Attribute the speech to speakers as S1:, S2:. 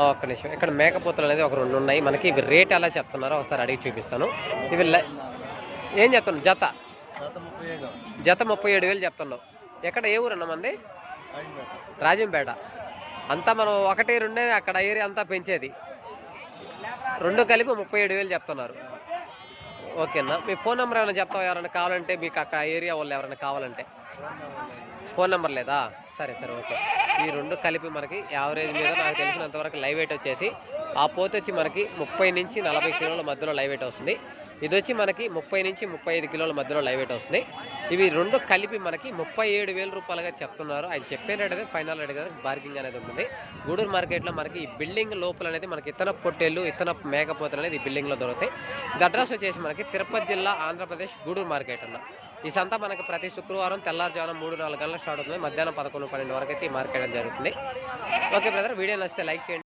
S1: ఒక్క నిమిషం. ఇక్కడ మేకపోతులు అనేది ఒక 2 ఉన్నాయి. మనకి ఇవి రేట్ ఎలా చెప్తున్నారో ఒకసారి అడిగి చూపిస్తాను. ఇవి ఏం చెప్తున్నావు జత? జత 37,000 చెప్తున్నావు. ఎక్కడ ఏ ఊరన్నా మంది? రాజంపేట. అంతా మనం 1, 2 అక్కడ ఏరియా అంతా పెంచేది. 2 కలిపి 37,000 చెప్తున్నారు. ఓకేనా. మీ ఫోన్ నెంబర్ ఏమైనా చెప్తావా? ఎవరైనా కావాలంటే మీకు అక్కడ ఏరియా వాళ్ళు ఎవరైనా కావాలంటే? ఫోన్ నెంబర్ లేదా? సరే ఓకే. ఈ 2 కలిపి మనకి యావరేజ్ మీద నాకు తెలిసినంతవరకు లైవ్ వెయిట్ వచ్చేసి ఆ పోతు వచ్చి మనకి 30 నుంచి 40 కిలోల మధ్యలో లైవ్ వెయిట్ వస్తుంది. ఇది వచ్చి మనకి 30 నుంచి 35 కిలోల మధ్యలో లైవ్ వెయిట్ వస్తుంది. ఇవి 2 కలిపి మనకి 37,000 రూపాయలుగా చెప్తున్నారు. ఆయన చెప్పే రేట్ అనేది ఫైనల్ రేట్ కదా, బార్గింగ్ అనేది ఉంటుంది. గూడూరు మార్కెట్లో మనకి ఈ బిల్డింగ్ లోపల అనేది మనకి ఇతన పొట్టేళ్ళు, ఇతన మేకపోతలు అనేది ఈ బిల్డింగ్లో దొరుకుతాయి. ఇది అడ్రస్ వచ్చేసి మనకి తిరుపతి జిల్లా, ఆంధ్రప్రదేశ్, గూడూరు మార్కెట్ అన్న. ఈ సంత మనకి ప్రతి శుక్రవారం తెల్లారుజామున 3-4 గంటలకు స్టార్ట్ అవుతుంది. మధ్యాహ్నం 11-12 వరకు అయితే ఈ మార్కెట్ జరుగుతుంది. ఓకే బ్రదర్, వీడియో నచ్చితే లైక్ చేయండి.